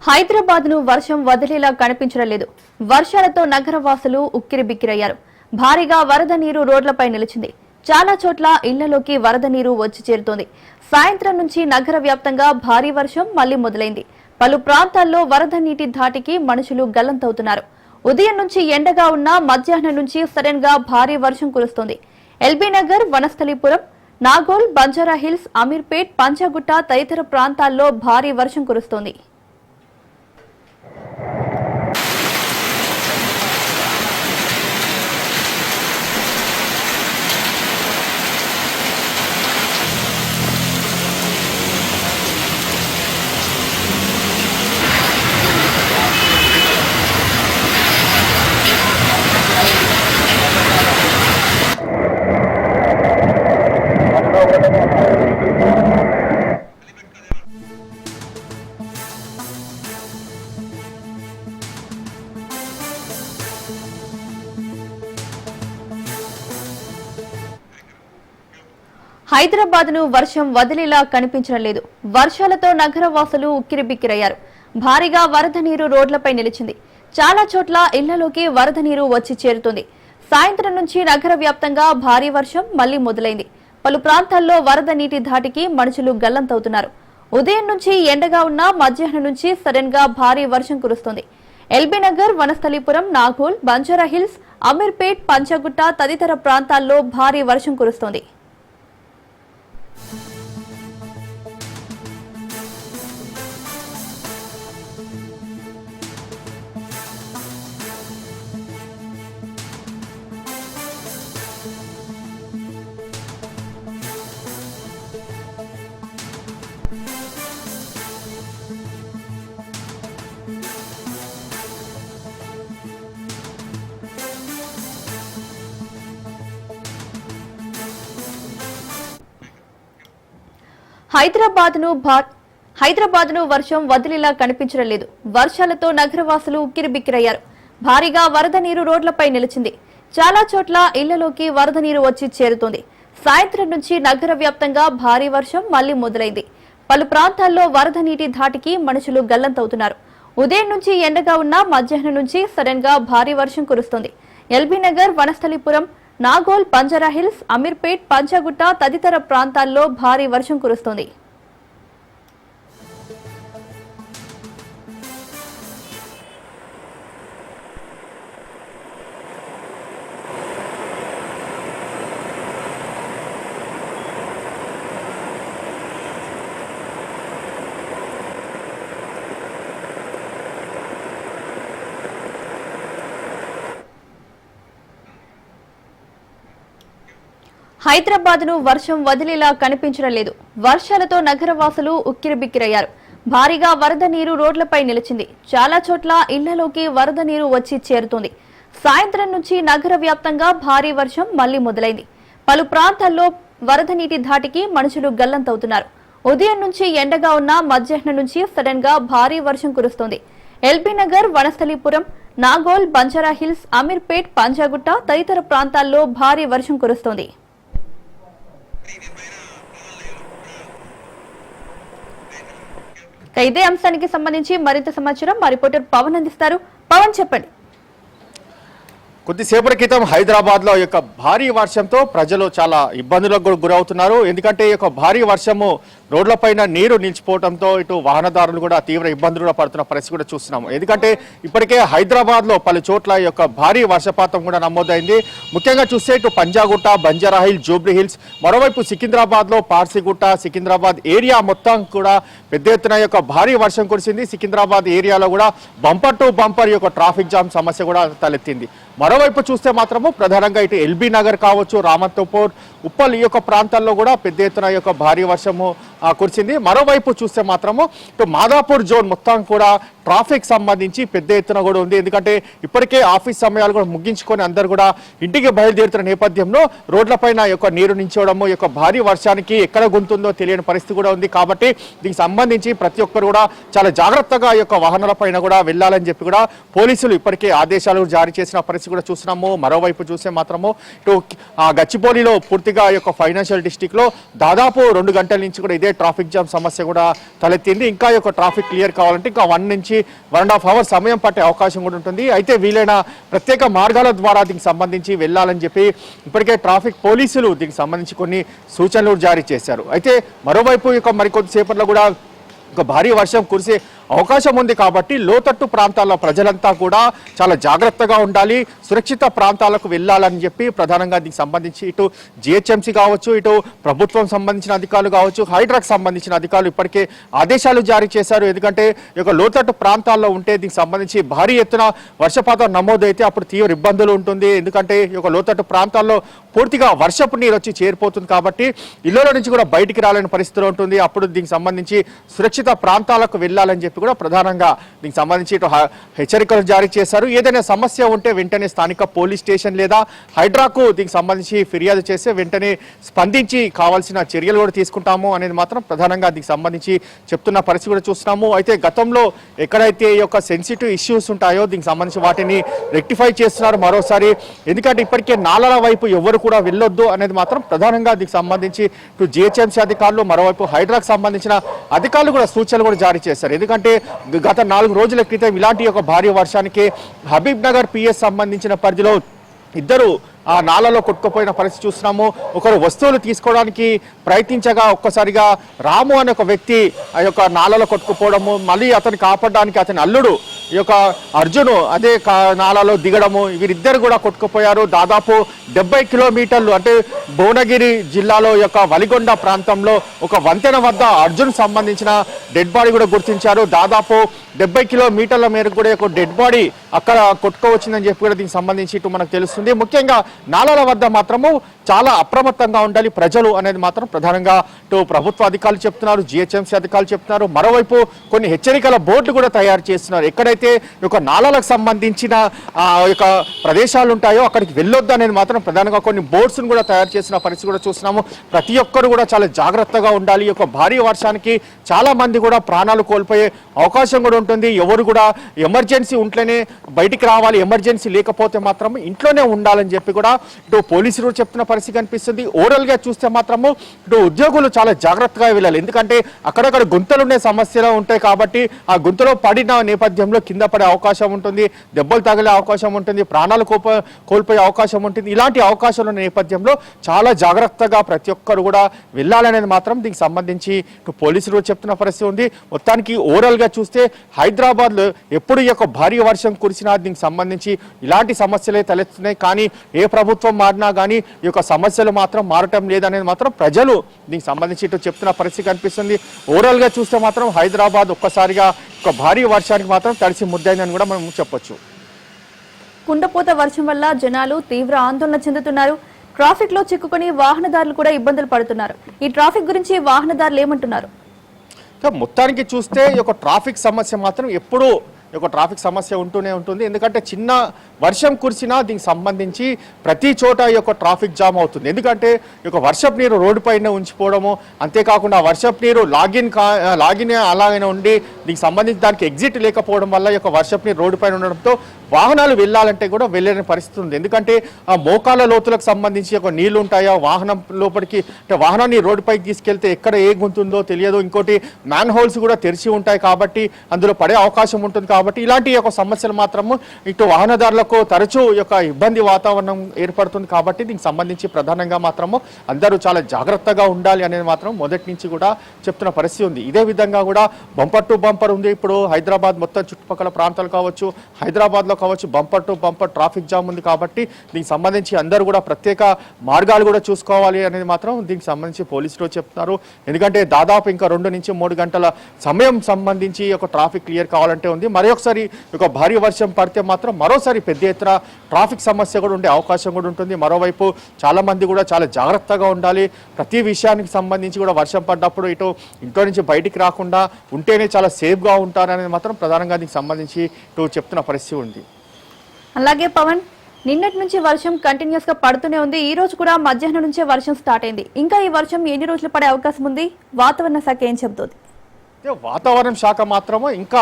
హైదరాబాద్ ను వర్షం వదిలేలా కనిపించడం లేదు. వర్షాలతో నగరవాసులు ఉక్కిరిబిక్కిరయ్యారు. భారీగా వరద నీరు రోడ్లపై నిలిచింది. చాలా చోట్ల ఇళ్లలోకి వరద నీరు వచ్చి చేరుతోంది. సాయంత్రం నుంచి నగర వ్యాప్తంగా భారీ వర్షం మళ్లీ మొదలైంది. పలు ప్రాంతాల్లో వరద నీటి ధాటికి మనుషులు గల్లంతవుతున్నారు. ఉదయం నుంచి ఎండగా ఉన్న మధ్యాహ్నం నుంచి సడన్ గా భారీ వర్షం కురుస్తోంది. ఎల్బీ నగర్, వనస్థలిపురం, నాగోల్, బంజారాహిల్స్, అమీర్పేట్, పంచగుట్ట తదితర ప్రాంతాల్లో భారీ వర్షం కురుస్తోంది. హైదరాబాద్ ను వర్షం వదిలేలా కనిపించడం లేదు. వర్షాలతో నగరవాసులు ఉక్కిరిబిక్కిరయ్యారు. భారీగా వరద నీరు రోడ్లపై నిలిచింది. చాలా చోట్ల ఇళ్లలోకి వరద నీరు వచ్చి చేరుతుంది. సాయంత్రం నుంచి నగర వ్యాప్తంగా భారీ వర్షం మళ్లీ మొదలైంది. పలు ప్రాంతాల్లో వరద నీటి ధాటికి మనుషులు గల్లంతవుతున్నారు. ఉదయం నుంచి ఎండగా ఉన్న మధ్యాహ్నం నుంచి సడన్ గా భారీ వర్షం కురుస్తోంది. ఎల్బీ నగర్, వనస్థలిపురం, నాగోల్, బంజారాహిల్స్, అమీర్పేట్, పంచగుట్ట తదితర ప్రాంతాల్లో భారీ వర్షం కురుస్తోంది. హైదరాబాద్ ను వర్షం వదిలేలా కనిపించడం లేదు. వర్షాలతో నగరవాసులు ఉక్కిరిబిక్కిరయ్యారు. భారీగా వరద నీరు రోడ్లపై నిలిచింది. చాలా చోట్ల ఇళ్లలోకి వరద నీరు వచ్చి చేరుతోంది. సాయంత్రం నుంచి నగర వ్యాప్తంగా భారీ వర్షం మళ్లీ మొదలైంది. పలు ప్రాంతాల్లో వరద నీటి ధాటికి మనుషులు గల్లంతవుతున్నారు. ఉదయం నుంచి ఎండగా ఉన్న మధ్యాహ్నం నుంచి సడన్ గా భారీ వర్షం కురుస్తోంది. ఎల్బీ నగర్, వనస్థలిపురం, నాగోల్, బంజారాహిల్స్, అమీర్పేట్, పంచగుట్ట తదితర ప్రాంతాల్లో భారీ వర్షం కురుస్తోంది. హైదరాబాద్ ను వర్షం వదిలేలా కనిపించడం లేదు. వర్షాలతో నగరవాసులు ఉక్కిరిబిక్కిరయ్యారు. భారీగా వరద నీరు రోడ్లపై నిలిచింది. చాలా చోట్ల ఇళ్లలోకి వరద నీరు వచ్చి చేరుతోంది. సాయంత్రం నుంచి నగర వ్యాప్తంగా భారీ వర్షం మళ్లీ మొదలైంది. పలు ప్రాంతాల్లో వరద నీటి ధాటికి మనుషులు గల్లంతవుతున్నారు. ఉదయం నుంచి ఎండగా ఉన్న మధ్యాహ్నం నుంచి సడన్ గా భారీ వర్షం కురుస్తోంది. ఎల్బీ నగర్, వనస్థలిపురం, నాగోల్, బంజారాహిల్స్, అమీర్పేట్, పంజాగుట్ట తదితర ప్రాంతాల్లో భారీ వర్షం కురుస్తోంది. ఇదే అంశానికి సంబంధించి మరింత సమాచారం మా రిపోర్టర్ పవన్ అందిస్తారు. పవన్, చెప్పండి. కొద్దిసేపటి క్రితం హైదరాబాద్ లో యొక్క భారీ వర్షంతో ప్రజలు చాలా ఇబ్బందులకు గురవుతున్నారు. ఎందుకంటే ఈ యొక్క భారీ వర్షము రోడ్లపైన నీరు నిలిచిపోవడంతో ఇటు వాహనదారులు కూడా తీవ్ర ఇబ్బందులు పడుతున్న పరిస్థితి కూడా చూస్తున్నాము. ఎందుకంటే ఇప్పటికే హైదరాబాద్ లో పలు చోట్ల ఈ యొక్క భారీ వర్షపాతం కూడా నమోదైంది. ముఖ్యంగా చూస్తే ఇటు పంజాగుట్ట, బంజారాహిల్స్, జూబ్లీ హిల్స్, మరోవైపు సికింద్రాబాద్ లో పార్సిగుట్ట, సికింద్రాబాద్ ఏరియా మొత్తం కూడా పెద్ద ఎత్తున యొక్క భారీ వర్షం కురిసింది. సికింద్రాబాద్ ఏరియాలో కూడా బంపర్ టు బంపర్ యొక్క ట్రాఫిక్ జామ్ సమస్య కూడా తలెత్తింది. మరోవైపు చూస్తే మాత్రము ప్రధానంగా ఇటు ఎల్బీ నగర్ కావచ్చు, రామతోపూర్, ఉప్పల్ ఈ యొక్క ప్రాంతాల్లో కూడా పెద్ద ఎత్తున యొక్క భారీ వర్షము కురిసింది. మరోవైపు చూస్తే మాత్రము ఇటు మాదాపూర్ జోన్ మొత్తం కూడా ట్రాఫిక్ సంబంధించి పెద్ద ఎత్తున కూడా ఉంది. ఎందుకంటే ఇప్పటికే ఆఫీస్ సమయాలు కూడా ముగించుకొని అందరు కూడా ఇంటికి బయలుదేరుతున్న నేపథ్యంలో రోడ్లపైన యొక్క నీరు నించోవడము, యొక్క భారీ వర్షానికి ఎక్కడ గుంతుందో తెలియని పరిస్థితి కూడా ఉంది. కాబట్టి దీనికి సంబంధించి ప్రతి ఒక్కరు కూడా చాలా జాగ్రత్తగా ఈ యొక్క వాహనాలపైన కూడా వెళ్ళాలని చెప్పి కూడా పోలీసులు ఇప్పటికే ఆదేశాలు జారీ చేసిన పరిస్థితి కూడా చూస్తున్నాము. మరోవైపు చూస్తే మాత్రము ఇటు గచ్చిబౌలిలో పూర్తిగా ఈ యొక్క ఫైనాన్షియల్ డిస్ట్రిక్ట్ లో దాదాపు 2 గంటల నుంచి కూడా ఇదే ఇదే ట్రాఫిక్ జామ్ సమస్య కూడా తలెత్తింది. ఇంకా ఈ యొక్క ట్రాఫిక్ క్లియర్ కావాలంటే ఇంకా 1 నుంచి 1.5 hours సమయం పట్టే అవకాశం కూడా ఉంటుంది. అయితే వీలైన ప్రత్యేక మార్గాల ద్వారా దీనికి సంబంధించి వెళ్ళాలని చెప్పి ఇప్పటికే ట్రాఫిక్ పోలీసులు దీనికి సంబంధించి కొన్ని సూచనలు జారీ చేశారు. అయితే మరోవైపు ఇక మరికొద్దిసేపట్లో కూడా ఒక భారీ వర్షం కురిసే అవకాశం ఉంది కాబట్టి లోతట్టు ప్రాంతాల్లో ప్రజలంతా కూడా చాలా జాగ్రత్తగా ఉండాలి, సురక్షిత ప్రాంతాలకు వెళ్ళాలని చెప్పి ప్రధానంగా దీనికి సంబంధించి ఇటు జిహెచ్ఎంసీ కావచ్చు, ఇటు ప్రభుత్వం సంబంధించిన అధికారులు కావచ్చు, హైడ్రాకు సంబంధించిన అధికారులు ఇప్పటికే ఆదేశాలు జారీ చేశారు. ఎందుకంటే ఈ యొక్క లోతట్టు ప్రాంతాల్లో ఉంటే దీనికి సంబంధించి భారీ ఎత్తున వర్షపాతం నమోదైతే అప్పుడు తీవ్ర ఇబ్బందులు ఉంటుంది. ఎందుకంటే ఈ యొక్క లోతట్టు ప్రాంతాల్లో పూర్తిగా వర్షపు నీరు వచ్చి చేరిపోతుంది కాబట్టి ఇళ్లలో నుంచి కూడా బయటికి రాలేని పరిస్థితిలో ఉంటుంది. అప్పుడు దీనికి సంబంధించి సురక్షిత ప్రాంతాలకు వెళ్ళాలని చెప్పి కూడా ప్రధానంగా దీనికి సంబంధించి ఇటు హెచ్చరికలు జారీ చేశారు. ఏదైనా సమస్య ఉంటే వెంటనే స్థానిక పోలీస్ స్టేషన్ లేదా హైడ్రాకు దీనికి సంబంధించి ఫిర్యాదు చేస్తే వెంటనే స్పందించి కావాల్సిన చర్యలు కూడా తీసుకుంటాము అనేది మాత్రం ప్రధానంగా దీనికి సంబంధించి చెప్తున్న పరిస్థితి కూడా చూస్తున్నాము. అయితే గతంలో ఎక్కడైతే ఈ యొక్క సెన్సిటివ్ ఇష్యూస్ ఉంటాయో దీనికి సంబంధించి వాటిని రెక్టిఫై చేస్తున్నారు మరోసారి. ఎందుకంటే ఇప్పటికే నాలల వైపు ఎవరు కూడా వెళ్ళొద్దు అనేది మాత్రం ప్రధానంగా దీనికి సంబంధించి ఇటు జిహెచ్ఎంసీ అధికారులు మరోవైపు హైడ్రాకు సంబంధించిన అధికారులు కూడా సూచనలు కూడా జారీ చేశారు. ఎందుకంటే గత 4 రోజుల క్రితం ఇలాంటి ఒక భారీ వర్షానికి హబీబ్ నగర్ పిఎస్ సంబంధించిన పరిధిలో ఇద్దరు ఆ నాలలో కొట్టుకుపోయిన పరిస్థితి చూస్తున్నాము. ఒకరు వస్తువులు తీసుకోవడానికి ప్రయత్నించగా ఒక్కసారిగా రాము అనే ఒక వ్యక్తి ఆ యొక్క నాలలో కొట్టుకుపోవడము, మళ్ళీ అతన్ని కాపాడడానికి అతని అల్లుడు ఈ యొక్క అర్జును అదే నాలలో దిగడము, వీరిద్దరు కూడా కొట్టుకుపోయారు. దాదాపు 70 కిలోమీటర్లు అంటే భువనగిరి జిల్లాలో యొక్క వలిగొండ ప్రాంతంలో ఒక వంతెన వద్ద అర్జున్ సంబంధించిన డెడ్ బాడీ కూడా గుర్తించారు. దాదాపు 70 కిలోమీటర్ల మేరకు కూడా ఒక డెడ్ బాడీ అక్కడ కొట్టుకోవచ్చిందని చెప్పి కూడా దీనికి సంబంధించి ఇటు మనకు తెలుస్తుంది. ముఖ్యంగా నాలాల వద్ద మాత్రము చాలా అప్రమత్తంగా ఉండాలి ప్రజలు అనేది మాత్రం ప్రధానంగా ఇటు ప్రభుత్వ అధికారులు చెప్తున్నారు, జిహెచ్ఎంసీ అధికారులు చెప్తున్నారు. మరోవైపు కొన్ని హెచ్చరికల బోర్డు కూడా తయారు చేస్తున్నారు. ఎక్కడైతే ఈ యొక్క నాలాలకు సంబంధించిన యొక్క ప్రదేశాలు ఉంటాయో అక్కడికి వెళ్ళొద్దు అనేది మాత్రం ప్రధానంగా కొన్ని బోర్డ్స్ను కూడా తయారు చేసిన పరిస్థితి కూడా చూస్తున్నాము. ప్రతి ఒక్కరు కూడా చాలా జాగ్రత్తగా ఉండాలి. ఈ యొక్క భారీ వర్షానికి చాలా మంది కూడా ప్రాణాలు కోల్పోయే అవకాశం కూడా ఉంటుంది. ఎవరు కూడా ఎమర్జెన్సీ ఉంటేనే బయటికి రావాలి, ఎమర్జెన్సీ లేకపోతే మాత్రం ఇంట్లోనే ఉండాలని చెప్పి కూడా ఇటు పోలీసులు చెప్తున్న పరిస్థితి కనిపిస్తుంది. ఓవరాల్ గా చూస్తే మాత్రము ఇటు ఉద్యోగులు చాలా జాగ్రత్తగా వెళ్ళాలి. ఎందుకంటే అక్కడక్కడ గుంతలు ఉండే సమస్యలు ఉంటాయి కాబట్టి ఆ గుంతలో పడిన నేపథ్యంలో కింద పడే అవకాశం ఉంటుంది, దెబ్బలు తగిలే అవకాశం ఉంటుంది, ప్రాణాలు కోల్పోయే అవకాశం ఉంటుంది. ఇలాంటి అవకాశాలు ఉన్న నేపథ్యంలో చాలా జాగ్రత్తగా ప్రతి ఒక్కరు కూడా వెళ్ళాలనేది మాత్రం దీనికి సంబంధించి ఇటు పోలీసులు చెప్తున్న పరిస్థితి ఉంది. మొత్తానికి ఓవరాల్ గా చూస్తే హైదరాబాద్ లో ఎప్పుడు ఈ యొక్క భారీ వర్షం కురిసినా దీనికి సంబంధించి ఇలాంటి సమస్యలే తలెత్తున్నాయి. కానీ ఏ ప్రభుత్వం మారినా కానీ ఈ యొక్క సమస్యలు మాత్రం మారటం లేదనేది మాత్రం ప్రజలు దీనికి సంబంధించి ఇటు చెప్తున్న పరిస్థితి కనిపిస్తుంది. ఓవరాల్ గా చూస్తే మాత్రం హైదరాబాద్ ఒక్కసారిగా ఒక భారీ వర్షానికి మాత్రం తడిసి ముద్దైందని కూడా మనం చెప్పొచ్చు. కుండపోత వర్షం వల్ల జనాలు తీవ్ర ఆందోళన చెందుతున్నారు. ట్రాఫిక్ లో చిక్కుకొని వాహనదారులు కూడా ఇబ్బందులు పడుతున్నారు. ఈ ట్రాఫిక్ గురించి వాహనదారులు ఏమంటున్నారు? మొత్తానికి చూస్తే ఈ యొక్క ట్రాఫిక్ సమస్య మాత్రం ఎప్పుడూ ఈ యొక్క ట్రాఫిక్ సమస్య ఉంటూనే ఉంటుంది. ఎందుకంటే చిన్న వర్షం కురిసినా దీనికి సంబంధించి ప్రతి చోట ఈ యొక్క ట్రాఫిక్ జామ్ అవుతుంది. ఎందుకంటే ఈ యొక్క వర్షపు నీరు రోడ్డు పైన ఉంచిపోవడము, అంతేకాకుండా వర్షపు నీరు లాగిన్ అలాగైనా ఉండి దీనికి సంబంధించి దానికి ఎగ్జిట్ లేకపోవడం వల్ల ఈ యొక్క వర్షపు నీరు రోడ్డు పైన ఉండడంతో వాహనాలు వెళ్ళాలంటే కూడా వెళ్ళలేని పరిస్థితి ఉంది. ఎందుకంటే ఆ మోకాల లోతులకు సంబంధించి ఒక నీళ్లు ఉంటాయా వాహనం లోపలికి, అంటే వాహనాన్ని రోడ్డుపైకి తీసుకెళ్తే ఎక్కడ ఏ గుంతుందో తెలియదు. ఇంకోటి మ్యాన్ హోల్స్ కూడా తెరిచి ఉంటాయి కాబట్టి అందులో పడే అవకాశం ఉంటుంది. కాబట్టి ఇలాంటి యొక్క సమస్యలు మాత్రము ఇటు వాహనదారులకు తరచూ యొక్క ఇబ్బంది వాతావరణం ఏర్పడుతుంది. కాబట్టి దీనికి సంబంధించి ప్రధానంగా మాత్రము అందరూ చాలా జాగ్రత్తగా ఉండాలి అనేది మాత్రం మొదటి నుంచి కూడా చెప్తున్న పరిస్థితి ఉంది. ఇదే విధంగా కూడా బంపర్ టు బంపర్ ఉంది. ఇప్పుడు హైదరాబాద్ మొత్తం చుట్టుపక్కల ప్రాంతాలు కావచ్చు, హైదరాబాద్లో కావచ్చు bumper to bumper traffic jam ఉంది. కాబట్టి దీనికి సంబంధించి అందరూ కూడా ప్రత్యేక మార్గాలు కూడా చూసుకోవాలి అనేది మాత్రం దీనికి సంబంధించి పోలీసులు చెప్తున్నారు. ఎందుకంటే దాదాపు ఇంకా 2 నుంచి 3 గంటల సమయం సంబంధించి ఒక ట్రాఫిక్ క్లియర్ కావాలంటే ఉంది. మరొకసారి ఒక భారీ వర్షం పడితే మాత్రం మరోసారి పెద్ద ఎత్తున ట్రాఫిక్ సమస్య కూడా ఉండే అవకాశం కూడా ఉంటుంది. మరోవైపు చాలా మంది కూడా చాలా జాగ్రత్తగా ఉండాలి. ప్రతి విషయానికి సంబంధించి కూడా వర్షం పడ్డప్పుడు ఇటు ఇంట్లో నుంచి బయటికి రాకుండా ఉంటేనే చాలా సేఫ్గా ఉంటారనేది మాత్రం ప్రధానంగా దీనికి సంబంధించి ఇటు చెప్తున్న పరిస్థితి ఉంది. అలాగే పవన్, నిన్నటి నుంచి వర్షం కంటిన్యూస్ గా పడుతూనే ఉంది. ఈ రోజు కూడా మధ్యాహ్నం నుంచే వర్షం స్టార్ట్ అయింది. ఇంకా ఈ వర్షం ఎన్ని రోజులు పడే అవకాశం ఉంది? వాతావరణ శాఖ ఏం చెబుతోంది? వాతావరణ శాఖ మాత్రము ఇంకా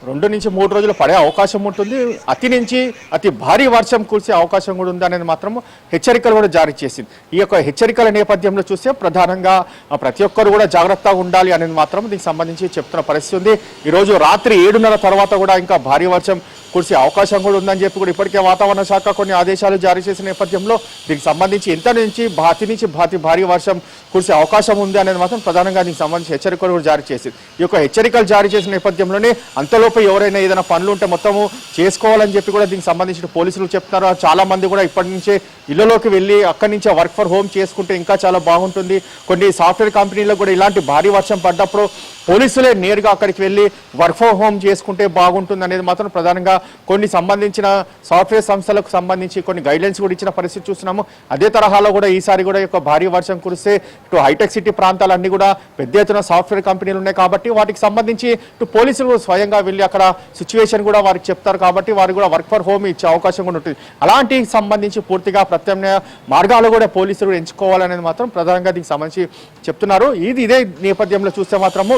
2 నుంచి 3 రోజులు పడే అవకాశం ఉంటుంది. అతి నుంచి అతి భారీ వర్షం కురిసే అవకాశం కూడా ఉంది అనేది మాత్రం హెచ్చరికలు కూడా జారీ చేసింది. ఈ యొక్క హెచ్చరికల నేపథ్యంలో చూస్తే ప్రధానంగా ప్రతి ఒక్కరు కూడా జాగ్రత్తగా ఉండాలి అనేది మాత్రం దీనికి సంబంధించి చెప్తున్న పరిస్థితి ఉంది. ఈరోజు రాత్రి 7:30 తర్వాత కూడా ఇంకా భారీ వర్షం కురిసే అవకాశం కూడా ఉందని చెప్పి కూడా ఇప్పటికే వాతావరణ శాఖ కొన్ని ఆదేశాలు జారీ చేసిన నేపథ్యంలో దీనికి సంబంధించి ఎంత నుంచి భారీ వర్షం కురిసే అవకాశం ఉంది అనేది మాత్రం ప్రధానంగా దీనికి సంబంధించి హెచ్చరికలు కూడా జారీ చేసింది. ఈ యొక్క హెచ్చరికలు జారీ చేసిన నేపథ్యంలోనే అంతలోపు ఎవరైనా ఏదైనా పనులు ఉంటే మొత్తము చేసుకోవాలని చెప్పి కూడా దీనికి సంబంధించిన పోలీసులు చెప్తున్నారు. చాలా మంది కూడా ఇప్పటి నుంచే ఇళ్లలోకి వెళ్ళి అక్కడి నుంచే వర్క్ ఫర్ హోమ్ చేసుకుంటే ఇంకా చాలా బాగుంటుంది. కొన్ని సాఫ్ట్వేర్ కంపెనీలకు కూడా ఇలాంటి భారీ వర్షం పడ్డప్పుడు పోలీసులే నేరుగా అక్కడికి వెళ్ళి వర్క్ ఫ్రమ్ హోమ్ చేసుకుంటే బాగుంటుంది అనేది మాత్రం ప్రధానంగా కొన్ని సంబంధించిన సాఫ్ట్వేర్ సంస్థలకు సంబంధించి కొన్ని గైడ్లైన్స్ కూడా ఇచ్చిన పరిస్థితి చూస్తున్నాము. అదే తరహాలో కూడా ఈసారి కూడా యొక్క భారీ వర్షం కురిస్తే ఇటు హైటెక్ సిటీ ప్రాంతాలన్నీ కూడా పెద్ద ఎత్తున సాఫ్ట్వేర్ కంపెనీలు ఉన్నాయి కాబట్టి వాటికి సంబంధించి ఇటు పోలీసులు స్వయంగా వెళ్ళి అక్కడ సిచ్యువేషన్ కూడా వారికి చెప్తారు కాబట్టి వారు కూడా వర్క్ ఫర్ హోమ్ ఇచ్చే అవకాశం కూడా ఉంటుంది. అలాంటి సంబంధించి పూర్తిగా ప్రత్యామ్నాయ మార్గాలు కూడా పోలీసులు ఎంచుకోవాలనేది మాత్రం ప్రధానంగా దీనికి సంబంధించి చెప్తున్నారు. ఇదే నేపథ్యంలో చూస్తే మాత్రము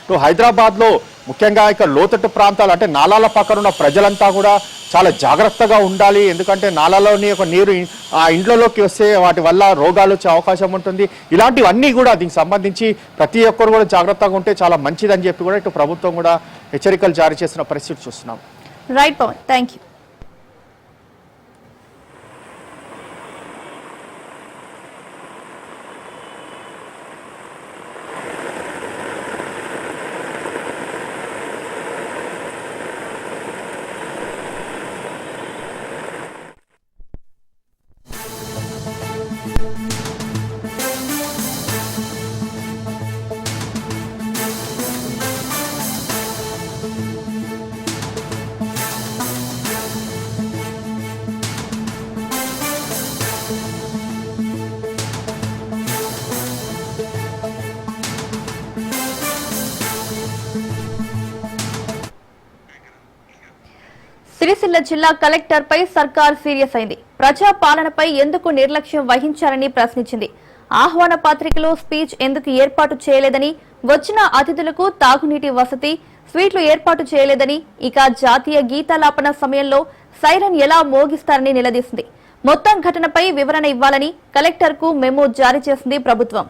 ఇటు హైదరాబాద్లో ముఖ్యంగా ఇక లోతట్టు ప్రాంతాలు అంటే నాలాల పక్కన ఉన్న ప్రజలంతా కూడా చాలా జాగ్రత్తగా ఉండాలి. ఎందుకంటే నాలాలోని ఒక నీరు ఆ ఇంట్లోకి వస్తే వాటి వల్ల రోగాలు వచ్చే అవకాశం ఉంటుంది. ఇలాంటివన్నీ కూడా దీనికి సంబంధించి ప్రతి ఒక్కరు కూడా జాగ్రత్తగా ఉంటే చాలా మంచిదని చెప్పి కూడా ఇటు ప్రభుత్వం కూడా హెచ్చరికలు జారీ చేసిన పరిస్థితి చూస్తున్నాం. Right Pawan, thank you. Sircilla జిల్లా కలెక్టర్ పై సర్కార్ సీరియస్ అయింది. ప్రజా పాలనపై ఎందుకు నిర్లక్ష్యం వహించారని ప్రశ్నించింది. ఆహ్వాన పత్రికలో స్పీచ్ ఎందుకు ఏర్పాటు చేయలేదని, వచ్చిన అతిథులకు తాగునీటి వసతి, స్వీట్లు ఏర్పాటు చేయలేదని, ఇక జాతీయ గీతాలాపన సమయంలో సైరన్ ఎలా మోగిస్తారని నిలదీసింది. మొత్తం ఘటనపై వివరణ ఇవ్వాలని కలెక్టర్కు మెమో జారీ చేసింది ప్రభుత్వం.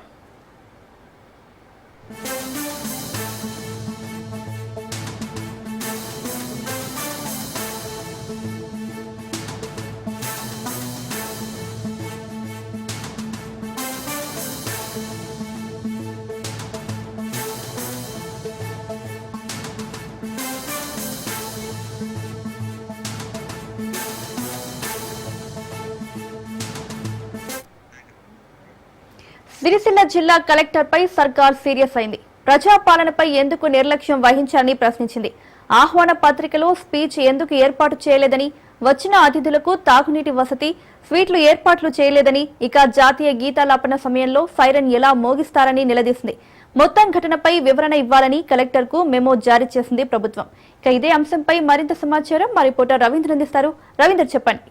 సిరిసిల్ల జిల్లా కలెక్టర్ పై సర్కార్ సీరియస్ అయింది. ప్రజాపాలనపై ఎందుకు నిర్లక్ష్యం వహించారని ప్రశ్నించింది. ఆహ్వాన పత్రికలో స్పీచ్ ఎందుకు ఏర్పాటు చేయలేదని, వచ్చిన అతిథులకు తాగునీటి వసతి, స్వీట్లు ఏర్పాట్లు చేయలేదని, ఇక జాతీయ గీతాలాపన సమయంలో సైరన్ ఎలా మోగిస్తారని నిలదీసింది. మొత్తం ఘటనపై వివరణ ఇవ్వాలని కలెక్టర్కు మెమో జారీ చేసింది ప్రభుత్వం. ఇక ఇదే అంశంపై మరింత సమాచారం మా రిపోర్టర్ రవీంద్ర అందిస్తారు. రవీంద్ర, చెప్పండి.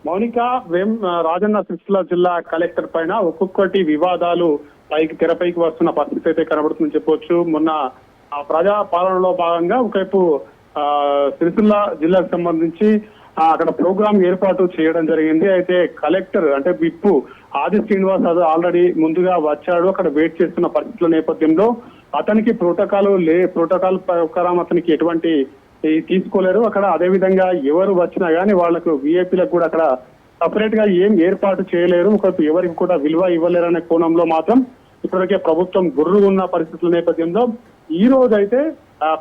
మౌనిక, రాజన్న సిరిసిల్ల జిల్లా కలెక్టర్ పైన ఒక్కొక్కటి వివాదాలు తెరపైకి వస్తున్న పరిస్థితి అయితే కనబడుతుందని చెప్పొచ్చు. మొన్న ప్రజా పాలనలో భాగంగా ఒకవైపు సిరిసిల్ల జిల్లాకు సంబంధించి అక్కడ ప్రోగ్రాం ఏర్పాటు చేయడం జరిగింది. అయితే కలెక్టర్ అంటే విప్పు ఆది శ్రీనివాస్ ఆల్రెడీ ముందుగా వచ్చాడు. అక్కడ వెయిట్ చేస్తున్న పరిస్థితుల నేపథ్యంలో అతనికి ప్రోటోకాల్ ప్రకారం అతనికి ఎటువంటి తీసుకోలేరు. అక్కడ అదే విధంగా ఎవరు వచ్చినా గానీ వాళ్లకు విఐపీలకు కూడా అక్కడ సపరేట్ గా ఏం ఏర్పాటు చేయలేరు. ఒకవైపు ఎవరికి కూడా విలువ ఇవ్వలేరు అనే కోణంలో మాత్రం ఇప్పటికే ప్రభుత్వం గుర్రు ఉన్న పరిస్థితుల నేపథ్యంలో ఈ రోజు అయితే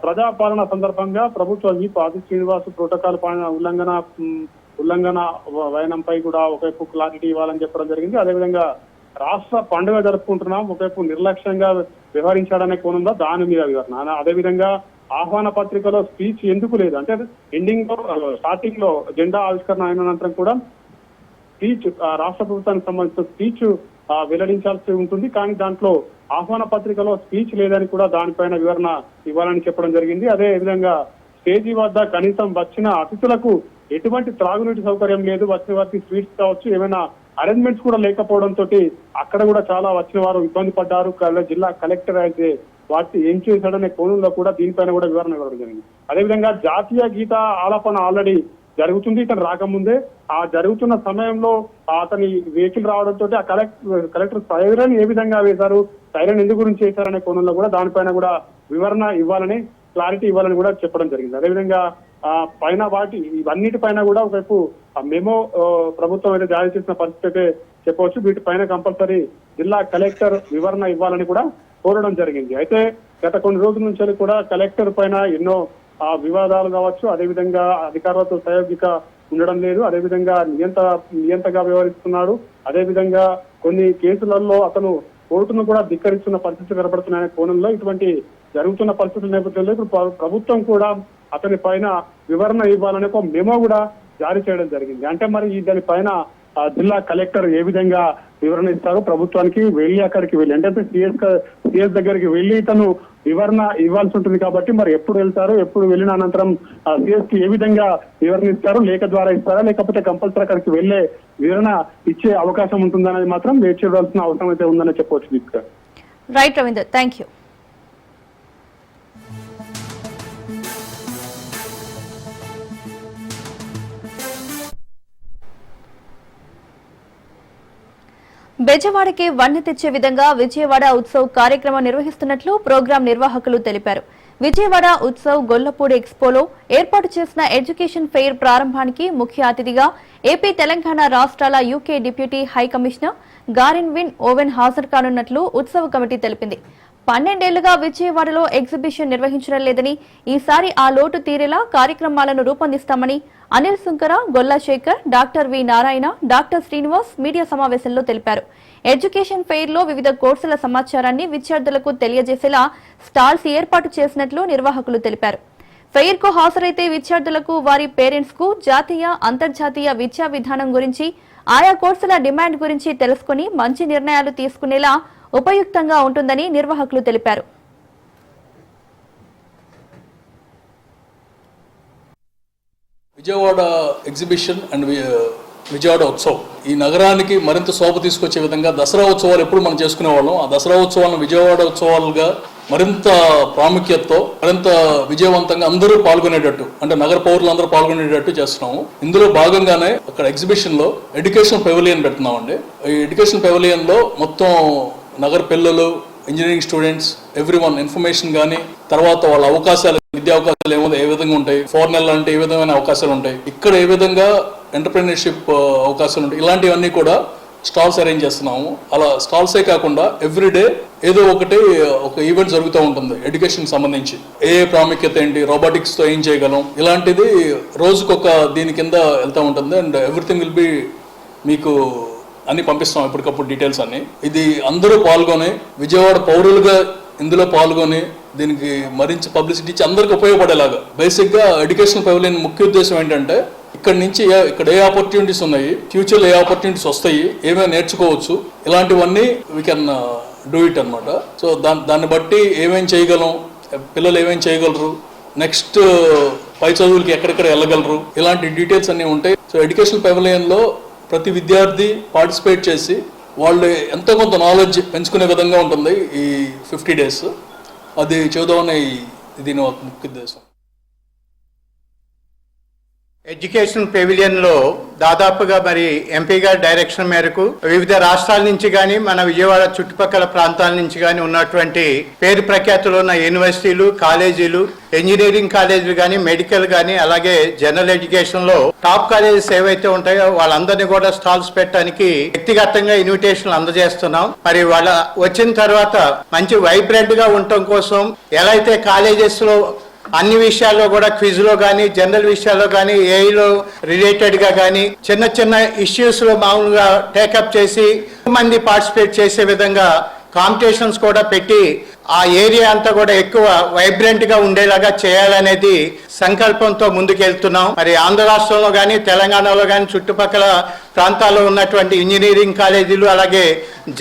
ప్రజాపాలన సందర్భంగా ప్రభుత్వం ఆది శ్రీనివాస్ ప్రోటోకాల్ ఉల్లంఘన వైనంపై కూడా ఒకవైపు క్లారిటీ ఇవ్వాలని చెప్పడం జరిగింది. అదేవిధంగా రాష్ట్ర పండుగ జరుపుకుంటున్నాం, ఒకవైపు నిర్లక్ష్యంగా వ్యవహరించాడనే కోణంలో దాని మీద వివరణ. అదేవిధంగా ఆహ్వాన పత్రికలో స్పీచ్ ఎందుకు లేదు అంటే ఎండింగ్ లో స్టార్టింగ్ లో జెండా ఆవిష్కరణ అయిన అనంతరం కూడా స్పీచ్ రాష్ట్ర ప్రభుత్వానికి సంబంధించిన స్పీచ్ వెల్లడించాల్సి ఉంటుంది. కానీ దాంట్లో ఆహ్వాన పత్రికలో స్పీచ్ లేదని కూడా దానిపైన వివరణ ఇవ్వాలని చెప్పడం జరిగింది. అదే విధంగా స్టేజీ వద్ద కనీసం వచ్చిన అతిథులకు ఎటువంటి త్రాగునీటి సౌకర్యం లేదు. వచ్చిన వారికి స్వీట్స్ కావచ్చు, ఏమైనా అరేంజ్మెంట్స్ కూడా లేకపోవడంతో అక్కడ కూడా చాలా వచ్చిన వారు ఇబ్బంది పడ్డారు. జిల్లా కలెక్టర్ అయితే వాటి ఏం చేశాడనే కోణంలో కూడా దీనిపైన కూడా వివరణ ఇవ్వడం జరిగింది. అదేవిధంగా జాతీయ గీత ఆలాపన ఆల్రెడీ జరుగుతుంది. ఇతను రాకముందే ఆ జరుగుతున్న సమయంలో అతని వెహికల్ రావడంతో ఆ కలెక్టర్ సైరన్ ఏ విధంగా వేశారు, సైరన్ ఎందుకు గురించి చేశారనే కోణంలో కూడా దానిపైన కూడా వివరణ ఇవ్వాలని, క్లారిటీ ఇవ్వాలని కూడా చెప్పడం జరిగింది. అదేవిధంగా పైన ఇవన్నిటిపైన కూడా ఒకవైపు మెమో ప్రభుత్వం అయితే జారీ చేసిన పరిస్థితి అయితే చెప్పవచ్చు. వీటిపైన కంపల్సరీ జిల్లా కలెక్టర్ వివరణ ఇవ్వాలని కూడా కోరడం జరిగింది. అయితే గత కొన్ని రోజుల నుంచి కూడా కలెక్టర్ పైన ఎన్నో వివాదాలు కావచ్చు, అదేవిధంగా అధికారులతో సయోగిక ఉండడం లేదు, అదేవిధంగా నియంతగా వ్యవహరిస్తున్నాడు, అదేవిధంగా కొన్ని కేసులలో అతను కోర్టును కూడా ధిక్కరిస్తున్న పరిస్థితులు కనబడుతున్నాయనే కోణంలో ఇటువంటి జరుగుతున్న పరిస్థితుల నేపథ్యంలో ఇప్పుడు ప్రభుత్వం కూడా అతని పైన వివరణ ఇవ్వాలనే ఒక మెమో కూడా జారీ చేయడం జరిగింది. అంటే మరి దానిపైన జిల్లా కలెక్టర్ ఏ విధంగా వివరణ ఇస్తారు ప్రభుత్వానికి వెళ్ళి అక్కడికి వెళ్ళి అంటే సిఎస్ దగ్గరికి వెళ్ళి తను వివరణ ఇవ్వాల్సి ఉంటుంది కాబట్టి మరి ఎప్పుడు వెళ్తారు, ఎప్పుడు వెళ్ళిన అనంతరం సిఎస్ కి ఏ విధంగా వివరణ ఇస్తారు, లేఖ ద్వారా ఇస్తారా లేకపోతే కంపల్సరీ అక్కడికి వెళ్లే వివరణ ఇచ్చే అవకాశం ఉంటుందనేది మాత్రం వేచి చూడాల్సిన అవసరం అయితే ఉందని చెప్పవచ్చు. Right Ravinder, thank you. బెజవాడకి వన్నె తెచ్చే విధంగా విజయవాడ ఉత్సవ్ కార్యక్రమం నిర్వహిస్తున్నట్లు ప్రోగ్రాం నిర్వాహకులు తెలిపారు. విజయవాడ ఉత్సవ్ గొల్లపూడి ఎక్స్పోలో ఏర్పాటు చేసిన ఎడ్యుకేషన్ ఫెయిర్ ప్రారంభానికి ముఖ్య అతిథిగా ఏపీ తెలంగాణ రాష్ట్రాల UK deputy high commissioner Gareth Wynn Owen హాజరు కానున్నట్లు ఉత్సవ కమిటీ తెలిపింది. 12 ఏళ్లుగా విజయవాడలో ఎగ్జిబిషన్ నిర్వహించడం లేదని, ఈసారి ఆ లోటు తీరేలా కార్యక్రమాలను రూపొందిస్తామని Anil Sunkara, Golla Shekhar, doctor V Narayana, doctor Srinivas media సమావేశంలో తెలిపారు. ఎడ్యుకేషన్ ఫెయిర్ లో వివిధ కోర్సుల సమాచారాన్ని విద్యార్థులకు తెలియజేసేలా స్టాల్స్ ఏర్పాటు చేసినట్లు నిర్వాహకులు తెలిపారు. ఫెయిర్ కు హాజరైతే విద్యార్థులకు, వారి పేరెంట్స్ కు జాతీయ, అంతర్జాతీయ విద్యా విధానం గురించి, ఆయా కోర్సుల డిమాండ్ గురించి తెలుసుకుని మంచి నిర్ణయాలు తీసుకునేలా ఉపయుక్తంగా ఉంటుందని నిర్వాహకులు తెలిపారు. విజయవాడ ఎగ్జిబిషన్ అండ్ విజయవాడ ఉత్సవ్ ఈ నగరానికి మరింత శోభ తీసుకొచ్చే విధంగా దసరా ఉత్సవాలు ఎప్పుడు మనం చేసుకునేవాళ్ళం, ఆ దసరా ఉత్సవాలను విజయవాడ ఉత్సవాలుగా మరింత ప్రాముఖ్యతతో మరింత విజయవంతంగా అందరూ పాల్గొనేటట్టు, అంటే నగర పౌరులు అందరూ పాల్గొనేటట్టు చేస్తున్నాము. ఇందులో భాగంగానే అక్కడ ఎగ్జిబిషన్ లో ఎడ్యుకేషన్ పెవిలియన్ పెడుతున్నామండి. ఈ ఎడ్యుకేషన్ పెవిలియన్ లో మొత్తం నగర పిల్లలు, ఇంజనీరింగ్ స్టూడెంట్స్, ఎవ్రీవన్ ఇన్ఫర్మేషన్ కానీ, తర్వాత వాళ్ళ అవకాశాలు, విద్యా అవకాశాలు ఏ విధంగా ఉంటాయి, ఫారెన్ అంటే ఏ విధమైన అవకాశాలు ఉంటాయి, ఇక్కడ ఏ విధంగా ఎంటర్ప్రెన్యూర్షిప్ అవకాశాలు ఉంటాయి, ఇలాంటివన్నీ కూడా స్టాల్స్ అరేంజ్ చేస్తున్నాము. అలా స్టాల్సే కాకుండా ఎవ్రీడే ఏదో ఒక ఈవెంట్ జరుగుతూ ఉంటుంది ఎడ్యుకేషన్ సంబంధించి. ఏ ప్రాముఖ్యత ఏంటి, రోబోటిక్స్ తో ఏం చేయగలం, ఇలాంటిది రోజుకొక దీని కింద వెళ్తూ ఉంటుంది. అండ్ ఎవ్రీథింగ్ విల్ బి మీకు అన్ని పంపిస్తాం ఎప్పటికప్పుడు డీటెయిల్స్ అన్ని. ఇది అందరూ పాల్గొని విజయవాడ పౌరులుగా ఇందులో పాల్గొని దీనికి మరింత పబ్లిసిటీ ఇచ్చి అందరికి ఉపయోగపడేలాగా. బేసిక్ గా ఎడ్యుకేషన్ పెవిలియన్ ముఖ్య ఉద్దేశం ఏంటంటే ఇక్కడ నుంచి ఇక్కడ ఏ ఆపర్చునిటీస్ ఉన్నాయి, ఫ్యూచర్లో ఏ ఆపర్చునిటీస్ వస్తాయి, ఏమైనా నేర్చుకోవచ్చు, ఇలాంటివన్నీ వీ కెన్ డూ ఇట్ అనమాట. సో దాన్ని బట్టి ఏమేం చేయగలం, పిల్లలు ఏమేం చేయగలరు, నెక్స్ట్ పై చదువులకి ఎక్కడెక్కడ వెళ్ళగలరు, ఇలాంటి డీటెయిల్స్ అన్నీ ఉంటాయి. సో ఎడ్యుకేషన్ పెవిలియన్ లో ప్రతి విద్యార్థి పార్టిసిపేట్ చేసి వాళ్ళు ఎంతో కొంత నాలెడ్జ్ పెంచుకునే విధంగా ఉంటుంది ఈ 50 days. అది చూద్దామని దీని ముఖ్య ఉద్దేశం. ఎడ్యుకేషన్ పెవిలియన్ లో దాదాపుగా మరి ఎంపీ గారి డైరెక్షన్ మేరకు వివిధ రాష్ట్రాల నుంచి కానీ మన విజయవాడ చుట్టుపక్కల ప్రాంతాల నుంచి కానీ ఉన్నటువంటి పేరు ప్రఖ్యాతులు ఉన్న యూనివర్సిటీలు, కాలేజీలు, ఇంజనీరింగ్ కాలేజీలు కానీ, మెడికల్ కానీ, అలాగే జనరల్ ఎడ్యుకేషన్ లో టాప్ కాలేజెస్ ఏవైతే ఉంటాయో వాళ్ళందరినీ కూడా స్టాల్స్ పెట్టడానికి వ్యక్తిగతంగా ఇన్విటేషన్లు అందజేస్తున్నాం. మరి వాళ్ళ వచ్చిన తర్వాత మంచి వైబ్రెంట్ గా ఉండటం కోసం ఎలా అయితే కాలేజెస్ లో అన్ని విషయాల్లో కూడా క్విజ్ లో కానీ, జనరల్ విషయాల్లో కానీ, ఏఐలో రిలేటెడ్ గా కానీ చిన్న చిన్న ఇష్యూస్ లో మామూలుగా టేకప్ చేసి మంది పార్టిసిపేట్ చేసే విధంగా కాంపిటీషన్స్ కూడా పెట్టి ఆ ఏరియా అంతా కూడా ఎక్కువ వైబ్రెంట్ గా ఉండేలాగా చేయాలనేది సంకల్పంతో ముందుకెళ్తున్నాం. మరి ఆంధ్ర రాష్ట్రంలో కానీ, తెలంగాణలో కానీ, చుట్టుపక్కల ప్రాంతాల్లో ఉన్నటువంటి ఇంజనీరింగ్ కాలేజీలు, అలాగే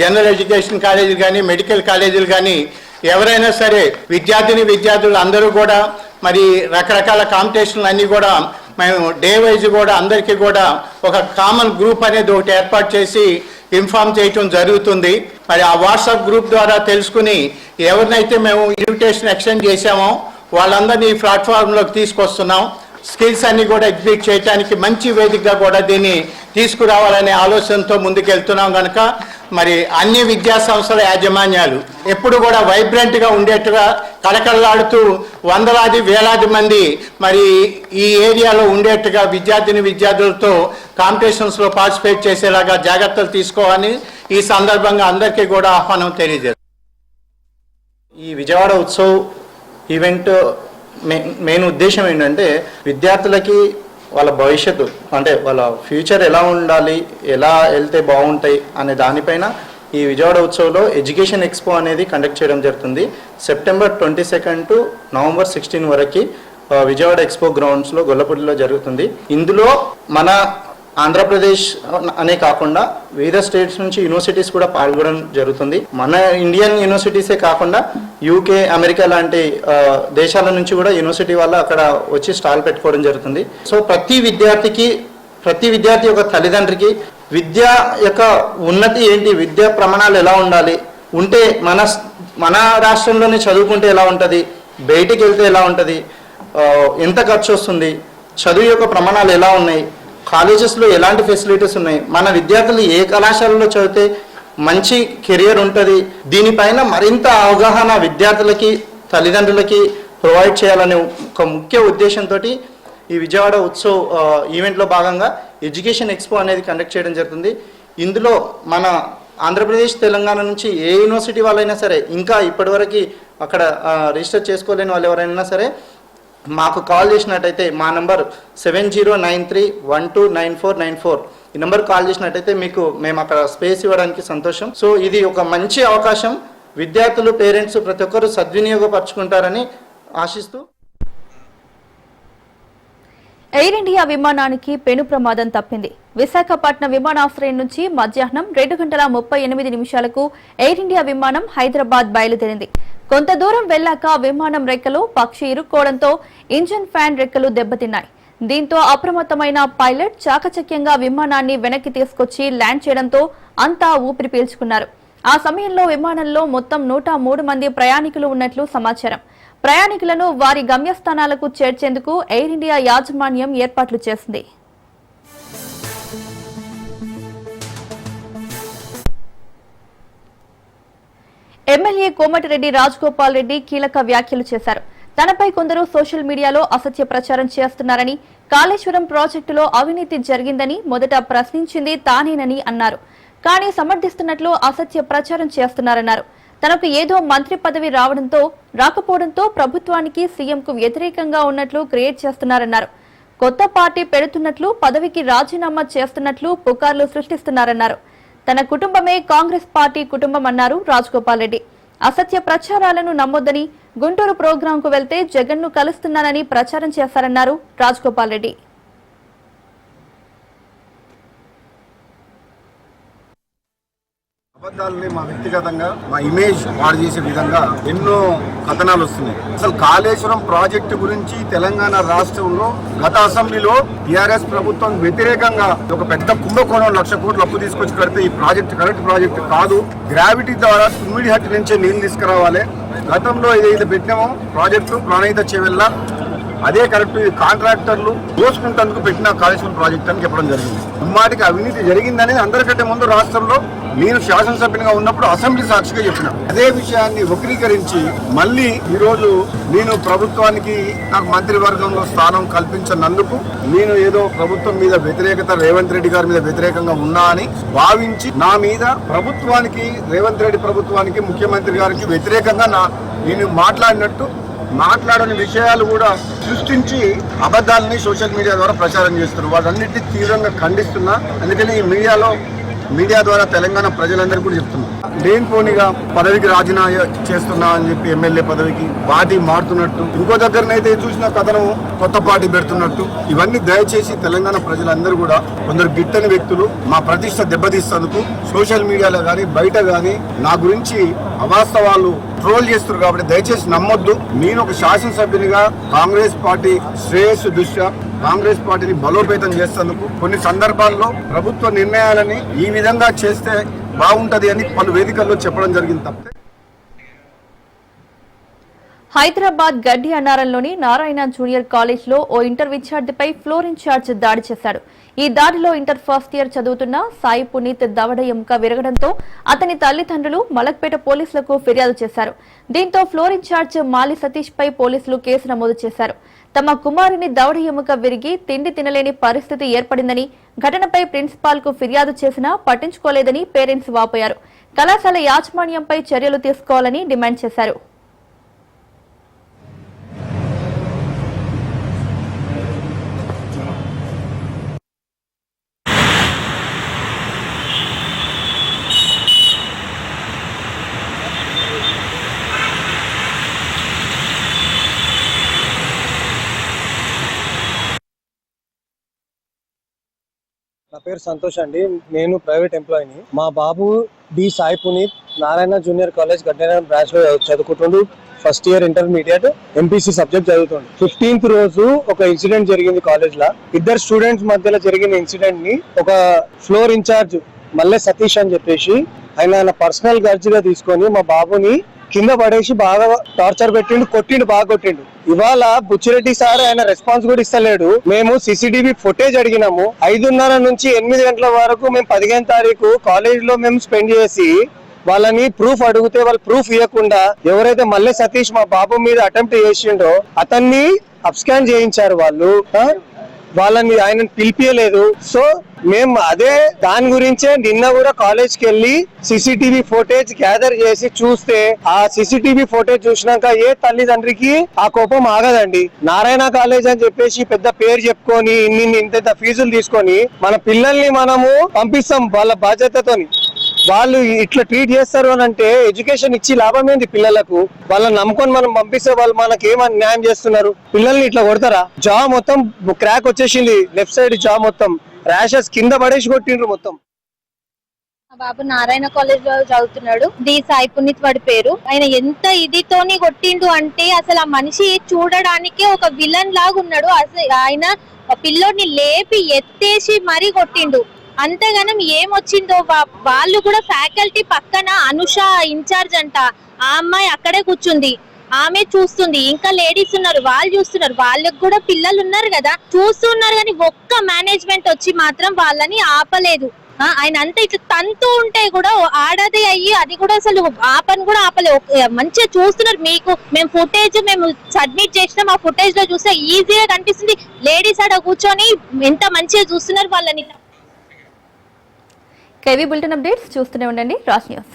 జనరల్ ఎడ్యుకేషన్ కాలేజీలు కానీ, మెడికల్ కాలేజీలు కానీ ఎవరైనా సరే విద్యార్థులు అందరూ కూడా మరి రకరకాల కాంపిటీషన్లు అన్నీ కూడా మేము డే వైజ్ కూడా అందరికీ కూడా ఒక కామన్ గ్రూప్ అనేది ఒకటి ఏర్పాటు చేసి ఇన్ఫార్మ్ చేయటం జరుగుతుంది. మరి ఆ వాట్సాప్ గ్రూప్ ద్వారా తెలుసుకుని ఎవరినైతే మేము ఇన్విటేషన్ ఎక్స్టెండ్ చేశామో వాళ్ళందరినీ ఈ ప్లాట్ఫామ్లోకి తీసుకొస్తున్నాం. స్కిల్స్ అన్ని కూడా ఎగ్జిబిట్ చేయడానికి మంచి వేదికగా కూడా దీన్ని తీసుకురావాలనే ఆలోచనతో ముందుకెళ్తున్నాం కనుక మరి అన్ని విద్యా సంస్థల యాజమాన్యాలు ఎప్పుడు కూడా వైబ్రెంట్గా ఉండేట్టుగా కళకళలాడుతూ వందలాది వేలాది మంది మరి ఈ ఏరియాలో ఉండేట్టుగా విద్యార్థులతో కాంపిటీషన్స్లో పార్టిసిపేట్ చేసేలాగా జాగ్రత్తలు తీసుకోవాలని ఈ సందర్భంగా అందరికీ కూడా ఆహ్వానం తెలియజేస్తాం. ఈ విజయవాడ ఉత్సవ్ ఈవెంట్ మెయిన్ ఉద్దేశం ఏంటంటే విద్యార్థులకి వాళ్ళ భవిష్యత్తు అంటే వాళ్ళ ఫ్యూచర్ ఎలా ఉండాలి, ఎలా వెళ్తే బాగుంటాయి అనే దానిపైన ఈ విజయవాడ ఉత్సవ్లో ఎడ్యుకేషన్ ఎక్స్పో అనేది కండక్ట్ చేయడం జరుగుతుంది. సెప్టెంబర్ 22 టు నవంబర్ 16 వరకు విజయవాడ ఎక్స్పో గ్రౌండ్స్లో గొల్లపూడిలో జరుగుతుంది. ఇందులో మన ఆంధ్రప్రదేశ్ అనే కాకుండా వేరే స్టేట్స్ నుంచి యూనివర్సిటీస్ కూడా పాల్గొనడం జరుగుతుంది. మన ఇండియన్ యూనివర్సిటీసే కాకుండా యూకే, అమెరికా లాంటి దేశాల నుంచి కూడా యూనివర్సిటీ వాళ్ళు అక్కడ వచ్చి స్టాల్ పెట్టుకోవడం జరుగుతుంది. సో ప్రతి విద్యార్థి యొక్క తల్లిదండ్రికి విద్య యొక్క ఉన్నతి ఏంటి, విద్యా ప్రమాణాలు ఎలా ఉండాలి, ఉంటే మన రాష్ట్రంలోనే చదువుకుంటే ఎలా ఉంటుంది, బయటికి వెళ్తే ఎలా ఉంటుంది, ఎంత ఖర్చు వస్తుంది, చదువు యొక్క ప్రమాణాలు ఎలా ఉన్నాయి, కాలేజెస్లో ఎలాంటి ఫెసిలిటీస్ ఉన్నాయి, మన విద్యార్థులు ఏ కళాశాలలో చదివితే మంచి కెరియర్ ఉంటుంది, దీనిపైన మరింత అవగాహన విద్యార్థులకి తల్లిదండ్రులకి ప్రొవైడ్ చేయాలనే ఒక ముఖ్య ఉద్దేశంతో ఈ విజయవాడ ఉత్సవ్ ఈవెంట్లో భాగంగా ఎడ్యుకేషన్ ఎక్స్పో అనేది కండక్ట్ చేయడం జరుగుతుంది. ఇందులో మన ఆంధ్రప్రదేశ్, తెలంగాణ నుంచి ఏ యూనివర్సిటీ వాళ్ళైనా సరే, ఇంకా ఇప్పటివరకు అక్కడ రిజిస్టర్ చేసుకోలేని వాళ్ళు ఎవరైనా సరే మాకు కాల్ చేసినట్టయితే మా నంబర్ 7093129494 ఈ నెంబర్ కాల్ చేసినట్టయితే మేము అక్కడ స్పేస్ ఇవ్వడానికి సంతోషం. సో ఇది ఒక మంచి అవకాశం, విద్యార్థులు, పేరెంట్స్ ప్రతి ఒక్కరూ సద్వినియోగపరుచుకుంటారని ఆశిస్తూ. ఎయిర్ ఇండియా విమానానికి పెను ప్రమాదం తప్పింది. విశాఖపట్నం విమానాశ్రయం నుంచి మధ్యాహ్నం 2:38 ఎయిర్ ఇండియా విమానం హైదరాబాద్ బయలుదేరింది. కొంత దూరం వెళ్లాక విమానం రెక్కలు పక్షి ఇరుక్కోవడంతో ఇంజిన్ ఫ్యాన్ రెక్కలు దెబ్బతిన్నాయి. దీంతో అప్రమత్తమైన పైలట్ చాకచక్యంగా విమానాన్ని వెనక్కి తీసుకొచ్చి ల్యాండ్ చేయడంతో అంతా ఊపిరి పీల్చుకున్నారు. ఆ సమయంలో విమానంలో మొత్తం 103 మంది ప్రయాణికులు ఉన్నట్లు సమాచారం. ప్రయాణికులను వారి గమ్యస్థానాలకు చేర్చేందుకు ఎయిర్ ఇండియా యాజమాన్యం ఏర్పాట్లు చేసింది. ఎమ్మెల్యే కోమటిరెడ్డి రాజగోపాల్ రెడ్డి కీలక వ్యాఖ్యలు చేశారు. తనపై కొందరు సోషల్ మీడియాలో అసత్య ప్రచారం చేస్తున్నారని, కాళేశ్వరం ప్రాజెక్టులో అవినీతి జరిగిందని మొదట ప్రశ్నించింది తానేనని అన్నారు. కానీ సమర్థిస్తున్నట్లు అసత్య ప్రచారం చేస్తున్నారన్నారు. తనకు ఏదో మంత్రి పదవి రాకపోవడంతో ప్రభుత్వానికి, సీఎంకు వ్యతిరేకంగా ఉన్నట్లు క్రియేట్ చేస్తున్నారన్నారు. కొత్త పార్టీ పెడుతున్నట్లు, పదవికి రాజీనామా చేస్తున్నట్లు పుకార్లు సృష్టిస్తున్నారన్నారు. తన కుటుంబమే కాంగ్రెస్ పార్టీ కుటుంబం అన్నారు రాజగోపాల్ రెడ్డి. అసత్య ప్రచారాలను నమ్మొద్దని, గుంటూరు ప్రోగ్రాంకు వెళ్తే జగన్ను కలుస్తున్నానని ప్రచారం చేశారన్నారు రాజగోపాల్ రెడ్డి. అబద్ధాలని మా వ్యక్తిగతంగా మా ఇమేజ్ వాడు చేసే విధంగా ఎన్నో కథనాలు వస్తున్నాయి. అసలు కాళేశ్వరం ప్రాజెక్టు గురించి తెలంగాణ రాష్ట్రంలో గత అసెంబ్లీలో టీఆర్ఎస్ ప్రభుత్వం వ్యతిరేకంగా ఒక పెద్ద కుంభకోణం 1,00,000 కోట్లు అప్పు తీసుకొచ్చి కడితే ఈ ప్రాజెక్టు కరెక్ట్ ప్రాజెక్టు కాదు, గ్రావిటీ ద్వారా తుమ్మిడిహట్టి నుంచే నీళ్లు తీసుకురావాలి, గతంలో ఏదైతే పెట్టినామో ప్రాజెక్టు ప్రాణహిత చేవెళ్ళ అదే కరెక్ట్, కాంట్రాక్టర్లు దోసుకుంటందుకు పెట్టిన కాళేశ్వరం ప్రాజెక్ట్ అని చెప్పడం జరిగింది. ఉమ్మాటికి అవినీతి జరిగిందనేది అందరికంటే ముందు రాష్ట్రంలో నేను శాసనసభ్యునిగా ఉన్నప్పుడు అసెంబ్లీ సాక్షిగా చెప్పిన అదే విషయాన్ని వక్రీకరించి మళ్ళీ ఈరోజు నేను ప్రభుత్వానికి నాకు మంత్రివర్గంలో స్థానం కల్పించినందుకు నేను ఏదో ప్రభుత్వం మీద వ్యతిరేకత, రేవంత్ రెడ్డి గారి మీద వ్యతిరేకంగా ఉన్నా అని భావించి నా మీద ప్రభుత్వానికి, రేవంత్ రెడ్డి ప్రభుత్వానికి, ముఖ్యమంత్రి గారికి వ్యతిరేకంగా నేను మాట్లాడని విషయాలు కూడా సృష్టించి అబద్ధాలని సోషల్ మీడియా ద్వారా ప్రచారం చేస్తున్నారు. వాటన్నిటిని తీవ్రంగా ఖండిస్తున్నా. అందుకని ఈ మీడియా ద్వారా తెలంగాణ ప్రజలందరికీ కూడా చెప్తున్నా, లేనిపోనిగా పదవికి రాజీనామా చేస్తున్నా అని చెప్పి ఎమ్మెల్యే పదవికి పార్టీ మారుతున్నట్టు, ఇంకో దగ్గరనైతే చూసిన కథనం కొత్త పార్టీ పెడుతున్నట్టు, ఇవన్నీ దయచేసి తెలంగాణ ప్రజలందరూ కూడా కొందరు గిట్టని వ్యక్తులు మా ప్రతిష్ట దెబ్బతీస్తేందుకు సోషల్ మీడియాలో కానీ బయట కానీ నా గురించి అవాస్తవాలు ట్రోల్ చేస్తున్నారు. కాబట్టి దయచేసి నమ్మొద్దు. నేను ఒక శాసనసభ్యునిగా కాంగ్రెస్ పార్టీ శ్రేయస్సు దృష్ట్యా కాంగ్రెస్ పార్టీని బలోపేతం చేసేందుకు కొన్ని సందర్భాల్లో ప్రభుత్వ నిర్ణయాలని ఈ విధంగా చేస్తే బాగుంటది అని పలు వేదికల్లో చెప్పడం జరిగింది తప్పితే హైదరాబాద్ గడ్డి అన్నారంలోని నారాయణ జూనియర్ కాలేజ్ లో ఓ ఇంటర్ విద్యార్థిపై ఫ్లోర్ ఇన్ఛార్జ్ దాడి చేశాడు. ఈ దాడిలో ఇంటర్ ఫస్ట్ ఇయర్ చదువుతున్న సాయి పునీత్ దవడ ఎముక విరగడంతో అతని తల్లిదండ్రులు మలక్పేట పోలీసులకు ఫిర్యాదు చేశారు. దీంతో ఫ్లోర్ ఇన్ఛార్జ్ మాలి సతీష్ పై పోలీసులు కేసు నమోదు చేశారు. తమ కుమారుని దవడ ఎముక విరిగి తిండి తినలేని పరిస్థితి ఏర్పడిందని, ఘటనపై ప్రిన్సిపాల్ కు ఫిర్యాదు చేసినా పట్టించుకోలేదని పేరెంట్స్ వాపోయారు. కళాశాల యాజమాన్యంపై చర్యలు తీసుకోవాలని డిమాండ్ చేశారు. నా పేరు సంతోష్ అండి. నేను ప్రైవేట్ ఎంప్లాయీని. మా బాబు D Sai Puneeth Narayana junior college Gaddenaram branch లో చదువుకుంటుండు. First year intermediate MPC subject చదువుతుండు. 15th రోజు ఒక ఇన్సిడెంట్ జరిగింది కాలేజ్ లో. ఇద్దరు స్టూడెంట్స్ మధ్యలో జరిగిన ఇన్సిడెంట్ ని ఒక ఫ్లోర్ ఇన్ఛార్జ్ మల్లె సతీష్ అని చెప్పేసి ఆయన పర్సనల్ గర్జ్ గా తీసుకొని మా బాబుని కింద పడేసి బాగా టార్చర్ పెట్టిండు, కొట్టిండు, బాగా కొట్టిండు. ఇవాళ బుచ్చిరెడ్డి సార్ ఆయన రెస్పాన్స్ కూడా ఇస్తలేడు. మేము సీసీటీవీ ఫుటేజ్ అడిగినాము. 5:30 నుంచి 8 గంటల వరకు మేము 15వ తారీఖు కాలేజ్ లో మేము స్పెండ్ చేసి వాళ్ళని ప్రూఫ్ అడిగితే వాళ్ళు ప్రూఫ్ ఇవ్వకుండా ఎవరైతే మల్లె సతీష్ మా బాబు మీద అటెంప్ట్ చేసిండో అతన్ని అబ్స్కాన్ చేయించారు వాళ్ళు. వాళ్ళని ఆయన పిలిపియలేదు. సో మేము అదే దాని గురించే నిన్న కూడా కాలేజ్ కి వెళ్ళి సీసీటీవీ ఫుటేజ్ గ్యాదర్ చేసి చూస్తే ఆ సీసీటీవీ ఫుటేజ్ చూసినాక ఏ తల్లిదండ్రికి ఆ కోపం ఆగదండి. నారాయణ కాలేజ్ అని చెప్పేసి పెద్ద పేరు చెప్పుకొని ఇంత ఫీజులు తీసుకొని మన పిల్లల్ని మనము పంపిస్తాం వాళ్ళ బాధ్యతతోని. వాళ్ళు ఇట్లా ట్రీట్ చేస్తారు అని అంటే ఎడ్యుకేషన్ ఇచ్చి లాభం ఏంది పిల్లలకు? వాళ్ళని నమ్ముకొని మనం పంపిస్తే వాళ్ళు మనకి ఏమని న్యాయం చేస్తున్నారు? పిల్లల్ని ఇట్లా కొడతారా? జా మొత్తం క్రాక్ వచ్చేసింది, లెఫ్ట్ సైడ్ జా మొత్తం ర్యాషెస్ కింద పడేసి కొట్టిండ్రు మొత్తం. బాబు నారాయణ కాలేజ్ లో చదువుతున్నాడు. డి సాయి పునీత్ వాడి పేరు. ఆయన ఎంత ఇదితోని కొట్టిండు అంటే అసలు ఆ మనిషి చూడడానికి ఒక విలన్ లాగా ఉన్నాడు. అసలు ఆయన పిల్లోడిని లేపి ఎత్తేసి మరీ కొట్టిండు. అంతగానం ఏమొచ్చిందో వాళ్ళు కూడా ఫ్యాకల్టీ పక్కన అనుష ఇన్ఛార్జ్ అంట, ఆ అమ్మాయి అక్కడే కూర్చుంది, ఆమె చూస్తుంది. ఇంకా లేడీస్ ఉన్నారు, వాళ్ళు చూస్తున్నారు. వాళ్ళకి కూడా పిల్లలు ఉన్నారు కదా, చూస్తున్నారు. కానీ ఒక్క మేనేజ్మెంట్ వచ్చి మాత్రం వాళ్ళని ఆపలేదు. ఆయన అంతా ఇట్లా తంతూ ఉంటే కూడా ఆడది అయ్యి అది కూడా అసలు ఆపని కూడా ఆపలేదు. మంచిగా చూస్తున్నారు. మీకు మేము ఫుటేజ్ మేము సబ్మిట్ చేసినాం. ఆ ఫుటేజ్ లో చూస్తే ఈజీగా కనిపిస్తుంది. లేడీస్ ఆడ కూర్చొని ఎంత మంచిగా చూస్తున్నారు వాళ్ళని. కేవీ బులెటిన్ అప్డేట్స్ చూస్తూనే ఉండండి రాజ్ న్యూస్.